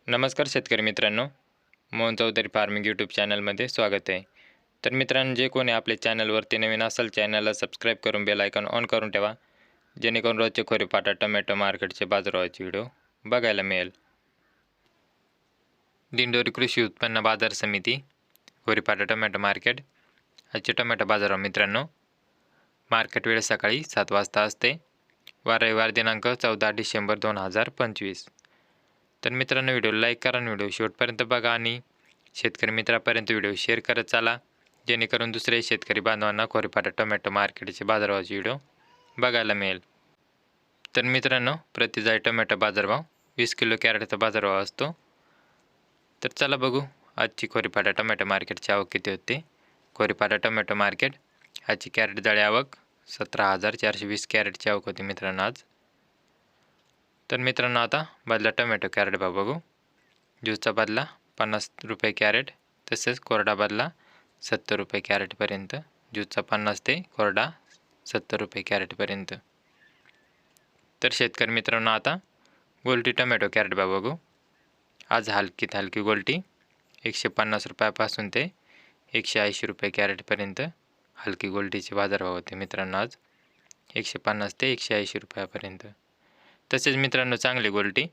नमस्कार शेतकरी मित्रांनो, मोहन चौधरी फार्मिंग यूट्यूब चॅनलमध्ये स्वागत आहे. तर मित्रांनो, जे कोणी आपल्या चॅनलवरती नवीन असेल चॅनलला सबस्क्राईब करून बेल आयकॉन ऑन करून ठेवा, जेणेकरून रोजचे खोरेपाटा टोमॅटो मार्केटचे बाजारभावाचे व्हिडिओ बघायला मिळेल. दिंडोरी कृषी उत्पन्न बाजार समिती खोरेपाटा टोमॅटो मार्केट. आजचे टोमॅटो बाजारभाव मित्रांनो, मार्केट वेळ सकाळी 7 वाजता असते. रविवार दिनांक 14 डिसेंबर 2025. तर मित्रांनो, व्हिडिओ लाईक करा आणि व्हिडिओ शेवटपर्यंत बघा आणि शेतकरी मित्रापर्यंत व्हिडिओ शेअर करत चाला, जेणेकरून दुसऱ्या शेतकरी बांधवांना खोरेपाटा टोमॅटो मार्केटचे बाजारभावाचे व्हिडिओ बघायला मिळेल. तर मित्रांनो, प्रति जाळी टोमॅटो बाजारभाव 20 किलो कॅरेटचा बाजारभाव असतो. तर चला बघू आजची खोरेपाटा टोमॅटो मार्केटची आवक किती होते. खोरेपाटा टोमॅटो मार्केट आजची कॅरेट जाळी आवक 17,420 कॅरेटची आवक होती मित्रांनो आज. तर मित्रांनो, आता बदला टोमॅटो कॅरेट भाव बघू. ज्यूसचा बदला 50 रुपये कॅरेट, तसेच कोरडा बदला 70 रुपये कॅरेटपर्यंत. ज्यूसचा 50 ते कोरडा 70 रुपये कॅरेटपर्यंत. तर शेतकरी मित्रांनो, आता गोल्टी टोमॅटो कॅरेट भाव बघू. आज हलकीत हलकी गोल्टी 150 रुपयापासून ते 180 रुपये कॅरेटपर्यंत हलकी गोल्टीचे बाजारभाव होते मित्रांनो आज. 150 ते 180 रुपयापर्यंत. तसेच मित्रांनो, चांगली गोल्टी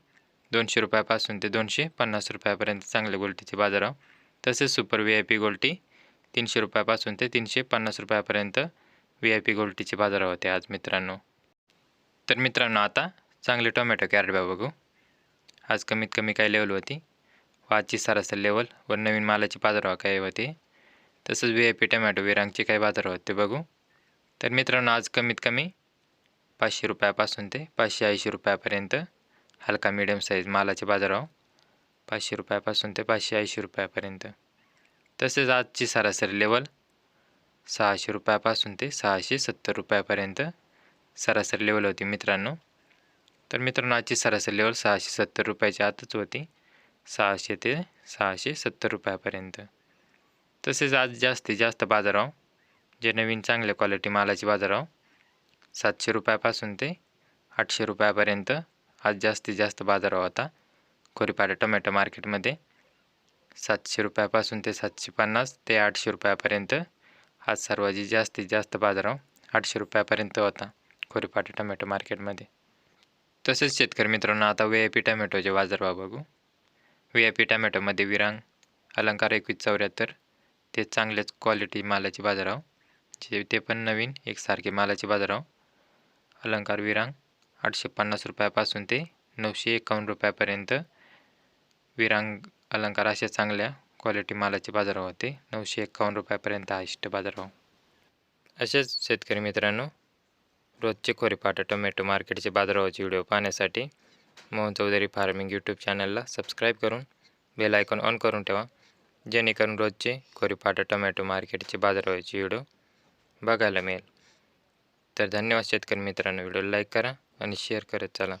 200 रुपयापासून ते 250 रुपयापर्यंत चांगल्या गोल्टीचे बाजारभाव. तसेच सुपर VIP गोल्टी 300 रुपयापासून ते 350 रुपयापर्यंत VIP गोल्टीचे बाजारभाव होते आज मित्रांनो. तर मित्रांनो, आता चांगले टोमॅटो कॅरेट भाव बघू. आज कमीत कमी काय लेवल होती, आजची सरासरी लेवल व नवीन मालाची बाजारभाव काय होते, तसंच VIP टोमॅटो विरांगचे काय बाजारभाव होते बघू. तर मित्रांनो, आज कमीत कमी 500 रुपयापासून ते 580 रुपयापर्यंत हलका मीडियम साईज मालाचे बाजारभाव 500 रुपयापासून ते 580 रुपयापर्यंत. तसेच आजची सरासरी लेवल 600 रुपयापासून ते 670 रुपयापर्यंत सरासरी लेवल होती मित्रांनो. तर मित्रांनो, आजची सरासरी लेवल 670 रुपयाच्या आतच होती, 600 ते 670 रुपयापर्यंत. तसेच आज जास्तीत जास्त बाजारभाव जे नवीन चांगल्या क्वालिटी मालाचे बाजारभाव 700 रुपयापासून ते 800 रुपयापर्यंत आज जास्तीत जास्त बाजारभाव होता खोरेपाटा टोमॅटो मार्केटमध्ये. 700 रुपयापासून ते 750 ते 800 रुपयापर्यंत आज सर्वाधिक जास्तीत जास्त बाजारभाव 800 रुपयापर्यंत होता खोरेपाटा टोमॅटो मार्केटमध्ये. तसेच शेतकरी मित्रांनो, आता VIP टोमॅटोचे बाजारभाव बघू. VIP टोमॅटोमध्ये विरांग अलंकार 2174 ते चांगलेच क्वालिटी मालाचे बाजारभाव, ते पण नवीन एकसारखे मालाचे बाजारभाव. अलंकार विरांग 850 रुपयापासून ते 951 रुपयापर्यंत विरांग अलंकार अशा चांगल्या क्वालिटी मालाचे बाजारभाव होते. 951 रुपयापर्यंत हायस्ट बाजारभाव. असेच शेतकरी मित्रांनो, रोजचे खोरेपाटा टोमॅटो मार्केटचे बाजारभावाचे व्हिडिओ पाहण्यासाठी मोहन चौधरी फार्मिंग यूट्यूब चॅनलला सबस्क्राईब करून बेल आयकॉन ऑन करून ठेवा, जेणेकरून रोजचे खोरेपाटा टोमॅटो मार्केटचे बाजारभावाचे व्हिडिओ बघायला मिळेल. तर धन्यवाद शेतकरी मित्रांनो. व्हिडिओ लाईक करा आणि शेअर करत चला.